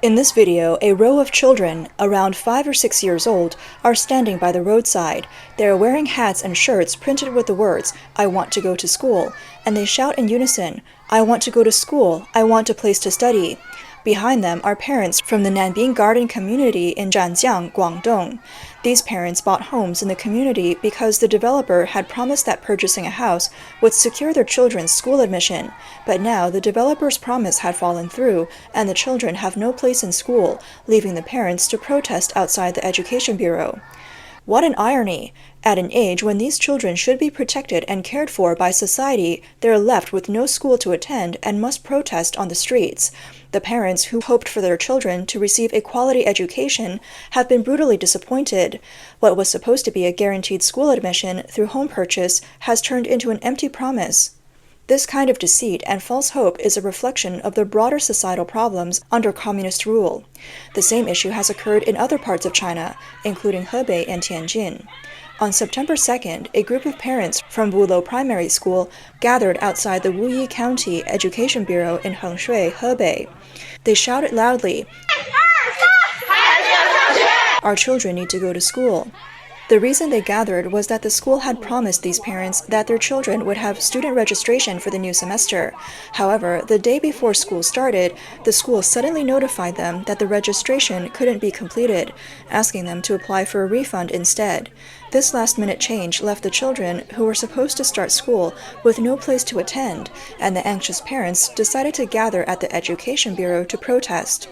In this video, a row of children, around 5 or 6 years old, are standing by the roadside. They are wearing hats and shirts printed with the words, "I want to go to school," and they shout in unison, "I want to go to school, I want a place to study." Behind them are parents from the Nanbin Garden community in Zhanjiang, Guangdong. These parents bought homes in the community because the developer had promised that purchasing a house would secure their children's school admission. But now the developer's promise had fallen through, and the children have no place in school, leaving the parents to protest outside the Education Bureau. What an irony! At an age when these children should be protected and cared for by society, they are left with no school to attend and must protest on the streets. The parents who hoped for their children to receive a quality education have been brutally disappointed. What was supposed to be a guaranteed school admission through home purchase has turned into an empty promise. This kind of deceit and false hope is a reflection of the broader societal problems under communist rule. The same issue has occurred in other parts of China, including Hebei and Tianjin. On September 2nd, a group of parents from Wulo Primary School gathered outside the Wuyi County Education Bureau in Hengshui, Hebei. They shouted loudly, "Our children need to go to school." The reason they gathered was that the school had promised these parents that their children would have student registration for the new semester. However, the day before school started, the school suddenly notified them that the registration couldn't be completed, asking them to apply for a refund instead. This last-minute change left the children, who were supposed to start school, with no place to attend, and the anxious parents decided to gather at the Education Bureau to protest.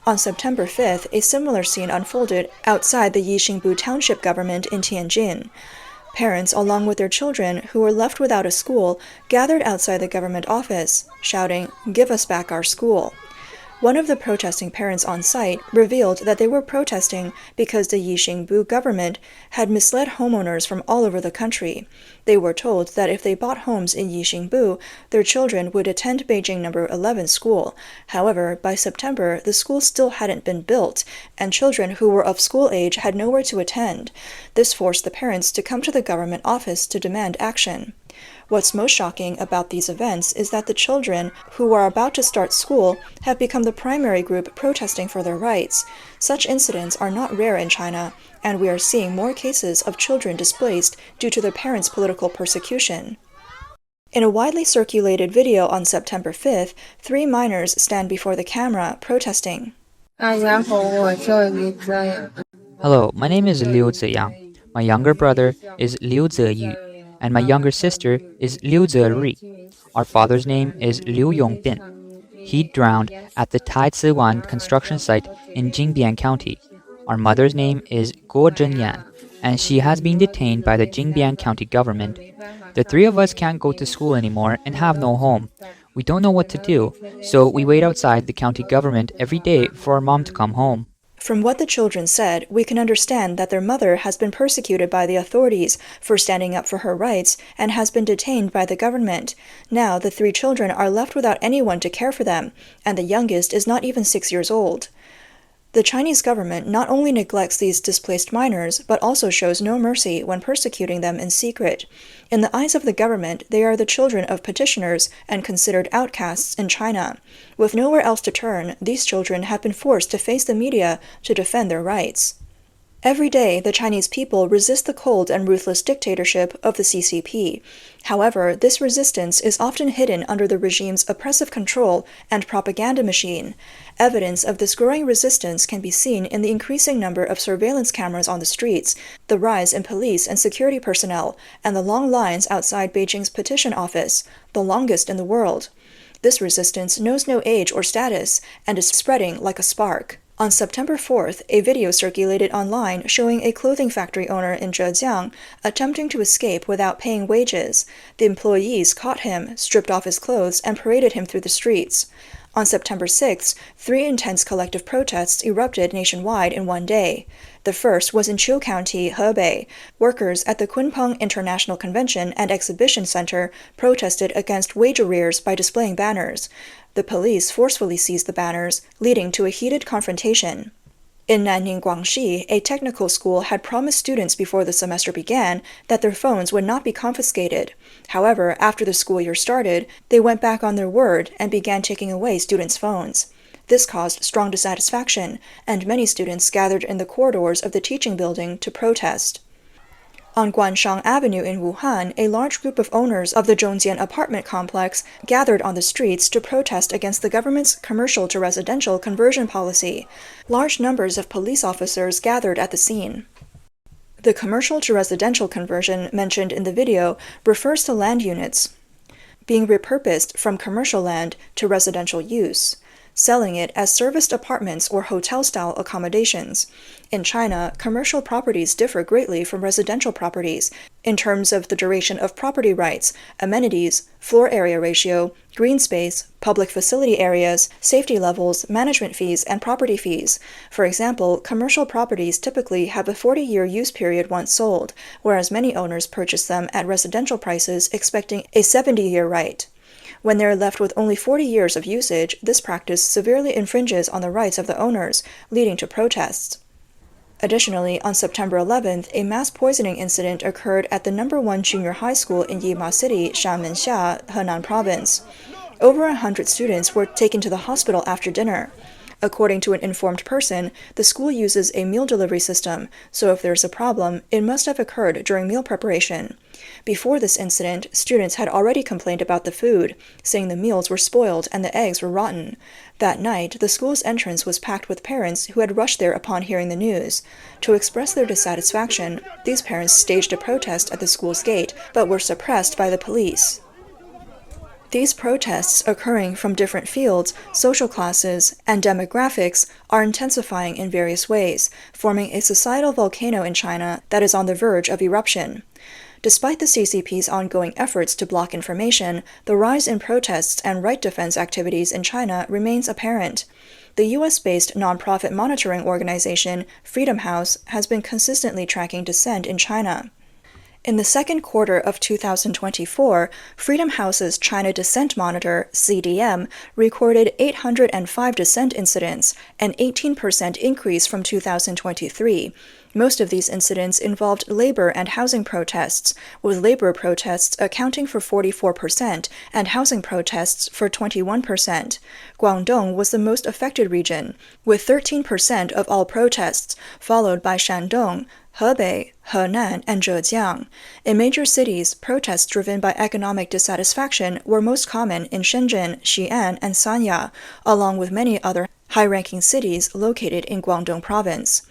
On September 5th, a similar scene unfolded outside the Yixingbu Township government in Tianjin. Parents, along with their children who were left without a school, gathered outside the government office, shouting, "Give us back our school." One of the protesting parents on site revealed that they were protesting because the Yixingbu government had misled homeowners from all over the country. They were told that if they bought homes in Yixingbu, their children would attend Beijing No. 11 school. However, by September, the school still hadn't been built, and children who were of school age had nowhere to attend. This forced the parents to come to the government office to demand action. What's most shocking about these events is that the children who are about to start school have become the primary group protesting for their rights. Such incidents are not rare in China, and we are seeing more cases of children displaced due to their parents' political persecution. In a widely circulated video on September 5th, 3 minors stand before the camera protesting. Hello, my name is Liu Ziyang. My younger brother is Liu Ziyu, and my younger sister is Liu Zeri. Our father's name is Liu Yongbin. He drowned at the Taiziwan construction site in Jingbian County. Our mother's name is Guo Zhenyan, and she has been detained by the Jingbian County government. The 3 of us can't go to school anymore and have no home. We don't know what to do, so we wait outside the county government every day for our mom to come home. From what the children said, we can understand that their mother has been persecuted by the authorities for standing up for her rights and has been detained by the government. Now the 3 children are left without anyone to care for them, and the youngest is not even 6 years old. The Chinese government not only neglects these displaced minors, but also shows no mercy when persecuting them in secret. In the eyes of the government, they are the children of petitioners and considered outcasts in China. With nowhere else to turn, these children have been forced to face the media to defend their rights. Every day, the Chinese people resist the cold and ruthless dictatorship of the CCP. However, this resistance is often hidden under the regime's oppressive control and propaganda machine. Evidence of this growing resistance can be seen in the increasing number of surveillance cameras on the streets, the rise in police and security personnel, and the long lines outside Beijing's petition office, the longest in the world. This resistance knows no age or status and is spreading like a spark. On September 4th, a video circulated online showing a clothing factory owner in Zhanjiang attempting to escape without paying wages. The employees caught him, stripped off his clothes, and paraded him through the streets. On September 6th, 3 intense collective protests erupted nationwide in one day. The first was in Qiu County, Hebei. Workers at the Kunpeng International Convention and Exhibition Center protested against wage arrears by displaying banners. The police forcefully seized the banners, leading to a heated confrontation. In Nanning, Guangxi, a technical school had promised students before the semester began that their phones would not be confiscated. However, after the school year started, they went back on their word and began taking away students' phones. This caused strong dissatisfaction, and many students gathered in the corridors of the teaching building to protest. On Guangdong Avenue in Wuhan, a large group of owners of the Zhanjiang apartment complex gathered on the streets to protest against the government's commercial-to-residential conversion policy. Large numbers of police officers gathered at the scene. The commercial-to-residential conversion mentioned in the video refers to land units being repurposed from commercial land to residential use, selling it as serviced apartments or hotel-style accommodations. In China, commercial properties differ greatly from residential properties in terms of the duration of property rights, amenities, floor area ratio, green space, public facility areas, safety levels, management fees, and property fees. For example, commercial properties typically have a 40-year use period once sold, whereas many owners purchase them at residential prices expecting a 70-year right. When they're left with only 40 years of usage, this practice severely infringes on the rights of the owners, leading to protests. Additionally, on September 11th, a mass poisoning incident occurred at the No. 1 Junior High School in Yima City, Xiamenxia, Henan Province. Over 100 students were taken to the hospital after dinner. According to an informed person, the school uses a meal delivery system, so if there's a problem, it must have occurred during meal preparation. Before this incident, students had already complained about the food, saying the meals were spoiled and the eggs were rotten. That night, the school's entrance was packed with parents who had rushed there upon hearing the news. To express their dissatisfaction, these parents staged a protest at the school's gate, but were suppressed by the police. These protests, occurring from different fields, social classes, and demographics, are intensifying in various ways, forming a societal volcano in China that is on the verge of eruption. Despite the CCP's ongoing efforts to block information, the rise in protests and right defense activities in China remains apparent. The US-based nonprofit monitoring organization Freedom House has been consistently tracking dissent in China. In the second quarter of 2024, Freedom House's China Dissent Monitor, CDM, recorded 805 dissent incidents, an 18% increase from 2023. Most of these incidents involved labor and housing protests, with labor protests accounting for 44% and housing protests for 21%. Guangdong was the most affected region, with 13% of all protests, followed by Shandong, Hebei, Henan, and Zhejiang. In major cities, protests driven by economic dissatisfaction were most common in Shenzhen, Xi'an, and Sanya, along with many other high-ranking cities located in Guangdong Province.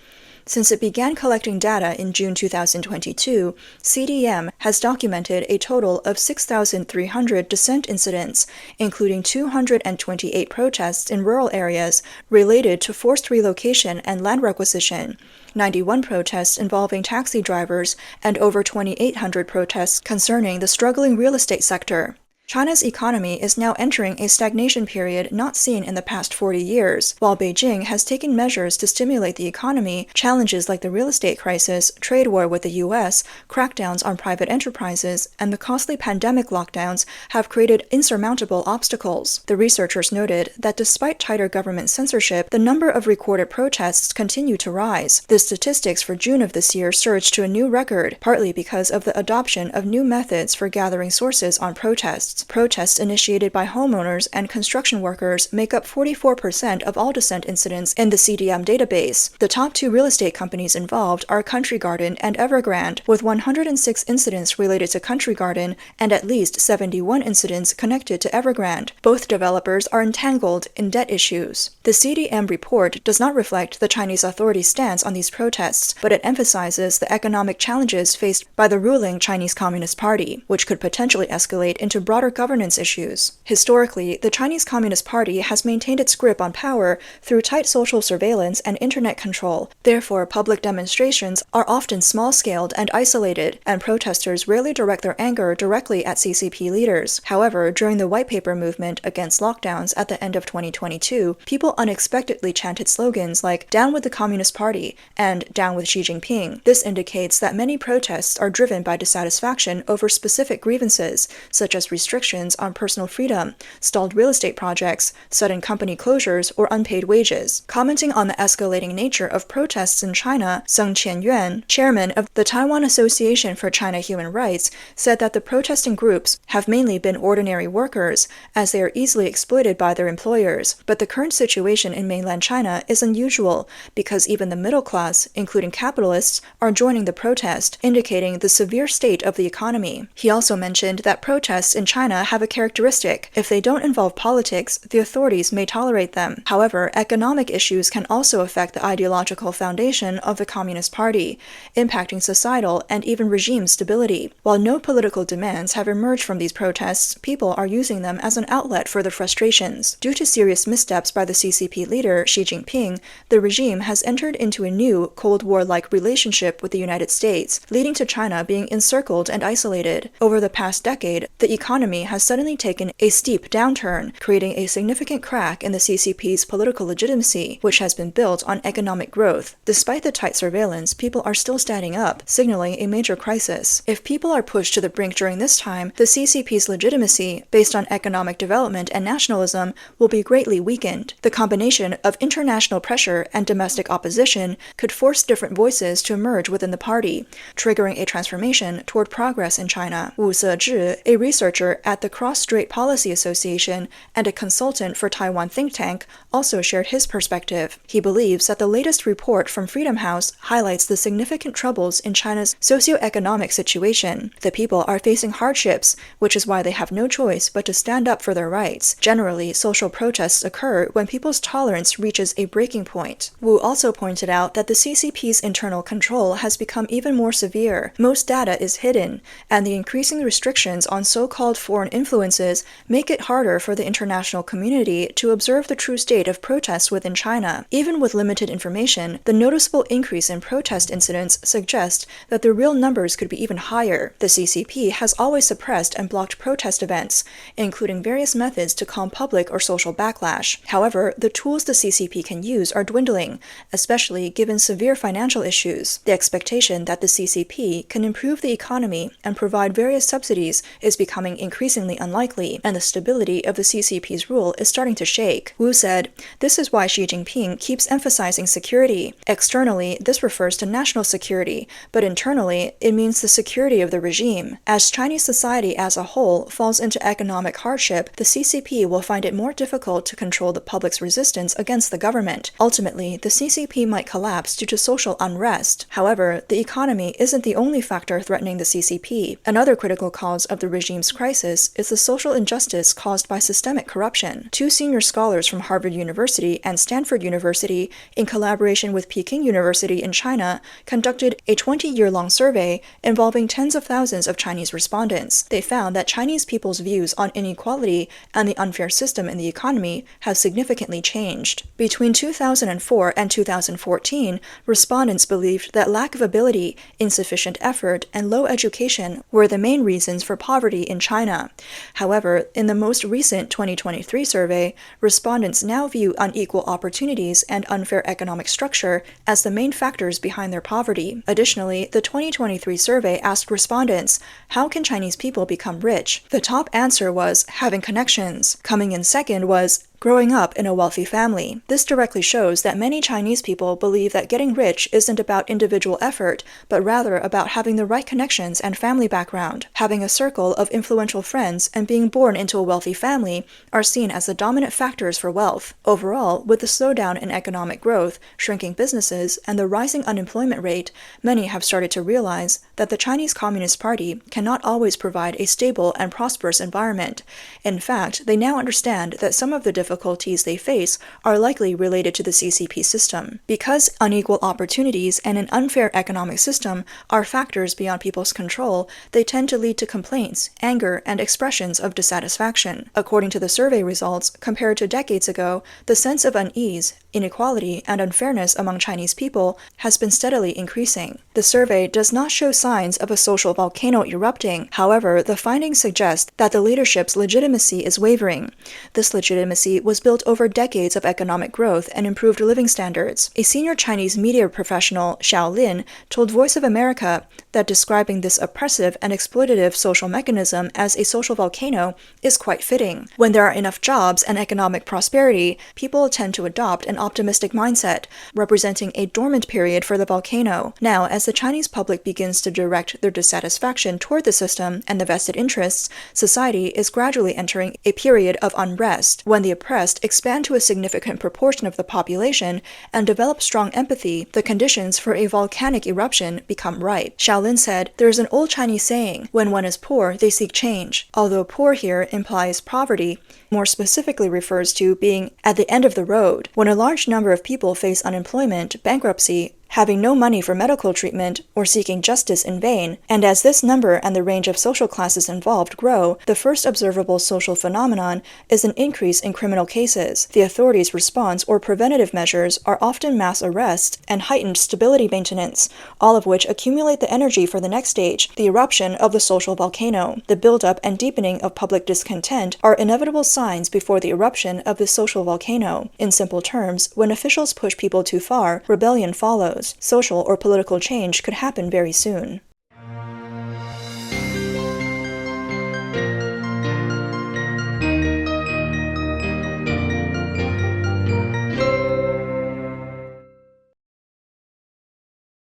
Since it began collecting data in June 2022, CDM has documented a total of 6,300 dissent incidents, including 228 protests in rural areas related to forced relocation and land requisition, 91 protests involving taxi drivers, and over 2,800 protests concerning the struggling real estate sector. China's economy is now entering a stagnation period not seen in the past 40 years. While Beijing has taken measures to stimulate the economy, challenges like the real estate crisis, trade war with the US, crackdowns on private enterprises, and the costly pandemic lockdowns have created insurmountable obstacles. The researchers noted that despite tighter government censorship, the number of recorded protests continue to rise. The statistics for June of this year surged to a new record, partly because of the adoption of new methods for gathering sources on protests. Protests initiated by homeowners and construction workers make up 44% of all dissent incidents in the CDM database. The top two real estate companies involved are Country Garden and Evergrande, with 106 incidents related to Country Garden and at least 71 incidents connected to Evergrande. Both developers are entangled in debt issues. The CDM report does not reflect the Chinese authorities' stance on these protests, but it emphasizes the economic challenges faced by the ruling Chinese Communist Party, which could potentially escalate into broader governance issues. Historically, the Chinese Communist Party has maintained its grip on power through tight social surveillance and internet control. Therefore, public demonstrations are often small-scaled and isolated, and protesters rarely direct their anger directly at CCP leaders. However, during the White Paper movement against lockdowns at the end of 2022, people unexpectedly chanted slogans like "Down with the Communist Party" and "Down with Xi Jinping." This indicates that many protests are driven by dissatisfaction over specific grievances, such as restrictions restrictions on personal freedom, stalled real estate projects, sudden company closures, or unpaid wages. Commenting on the escalating nature of protests in China, Seng Qianyuan, chairman of the Taiwan Association for China Human Rights, said that the protesting groups have mainly been ordinary workers, as they are easily exploited by their employers. But the current situation in mainland China is unusual because even the middle class, including capitalists, are joining the protest, indicating the severe state of the economy. He also mentioned that protests in China have a characteristic. If they don't involve politics, the authorities may tolerate them. However, economic issues can also affect the ideological foundation of the Communist Party, impacting societal and even regime stability. While no political demands have emerged from these protests, people are using them as an outlet for their frustrations. Due to serious missteps by the CCP leader, Xi Jinping, the regime has entered into a new Cold War-like relationship with the United States, leading to China being encircled and isolated. Over the past decade, the economy has suddenly taken a steep downturn, creating a significant crack in the CCP's political legitimacy, which has been built on economic growth. Despite the tight surveillance, people are still standing up, signaling a major crisis. If people are pushed to the brink during this time, the CCP's legitimacy, based on economic development and nationalism, will be greatly weakened. The combination of international pressure and domestic opposition could force different voices to emerge within the party, triggering a transformation toward progress in China. Wu Zezhi, a researcher at the Cross-Strait Policy Association and a consultant for Taiwan think tank, also shared his perspective. He believes that the latest report from Freedom House highlights the significant troubles in China's socioeconomic situation. The people are facing hardships, which is why they have no choice but to stand up for their rights. Generally, social protests occur when people's tolerance reaches a breaking point. Wu also pointed out that the CCP's internal control has become even more severe. Most data is hidden, and the increasing restrictions on so-called foreign influences make it harder for the international community to observe the true state of protests within China. Even with limited information, the noticeable increase in protest incidents suggests that the real numbers could be even higher. The CCP has always suppressed and blocked protest events, including various methods to calm public or social backlash. However, the tools the CCP can use are dwindling, especially given severe financial issues. The expectation that the CCP can improve the economy and provide various subsidies is becoming increasingly unlikely, and the stability of the CCP's rule is starting to shake. Wu said, "This is why Xi Jinping keeps emphasizing security. Externally, this refers to national security, but internally, it means the security of the regime. As Chinese society as a whole falls into economic hardship, the CCP will find it more difficult to control the public's resistance against the government. Ultimately, the CCP might collapse due to social unrest. However, the economy isn't the only factor threatening the CCP. Another critical cause of the regime's crisis is the social injustice caused by systemic corruption. Two senior scholars from Harvard University and Stanford University, in collaboration with Peking University in China, conducted a 20-year-long survey involving tens of thousands of Chinese respondents. They found that Chinese people's views on inequality and the unfair system in the economy have significantly changed. Between 2004 and 2014, respondents believed that lack of ability, insufficient effort, and low education were the main reasons for poverty in China. However, in the most recent 2023 survey, respondents now view unequal opportunities and unfair economic structure as the main factors behind their poverty. Additionally, the 2023 survey asked respondents, how can Chinese people become rich? The top answer was having connections. Coming in second was growing up in a wealthy family. This directly shows that many Chinese people believe that getting rich isn't about individual effort, but rather about having the right connections and family background. Having a circle of influential friends and being born into a wealthy family are seen as the dominant factors for wealth. Overall, with the slowdown in economic growth, shrinking businesses, and the rising unemployment rate, many have started to realize that the Chinese Communist Party cannot always provide a stable and prosperous environment. In fact, they now understand that some of the difficulties they face are likely related to the CCP system. Because unequal opportunities and an unfair economic system are factors beyond people's control, they tend to lead to complaints, anger, and expressions of dissatisfaction. According to the survey results, compared to decades ago, the sense of unease, inequality, and unfairness among Chinese people has been steadily increasing. The survey does not show signs of a social volcano erupting. However, the findings suggest that the leadership's legitimacy is wavering. This legitimacy city was built over decades of economic growth and improved living standards. A senior Chinese media professional, Xiao Lin, told Voice of America that describing this oppressive and exploitative social mechanism as a social volcano is quite fitting. When there are enough jobs and economic prosperity, people tend to adopt an optimistic mindset, representing a dormant period for the volcano. Now, as the Chinese public begins to direct their dissatisfaction toward the system and the vested interests, society is gradually entering a period of unrest. When the oppressed expand to a significant proportion of the population and develop strong empathy, the conditions for a volcanic eruption become ripe. Xiaolin said, "There is an old Chinese saying, when one is poor, they seek change." Although poor here implies poverty, more specifically refers to being at the end of the road. When a large number of people face unemployment, bankruptcy, having no money for medical treatment, or seeking justice in vain, and as this number and the range of social classes involved grow, the first observable social phenomenon is an increase in criminal cases. The authorities' response or preventative measures are often mass arrests and heightened stability maintenance, all of which accumulate the energy for the next stage, the eruption of the social volcano. The buildup and deepening of public discontent are inevitable signs before the eruption of the social volcano. In simple terms, when officials push people too far, rebellion follows. Social or political change could happen very soon.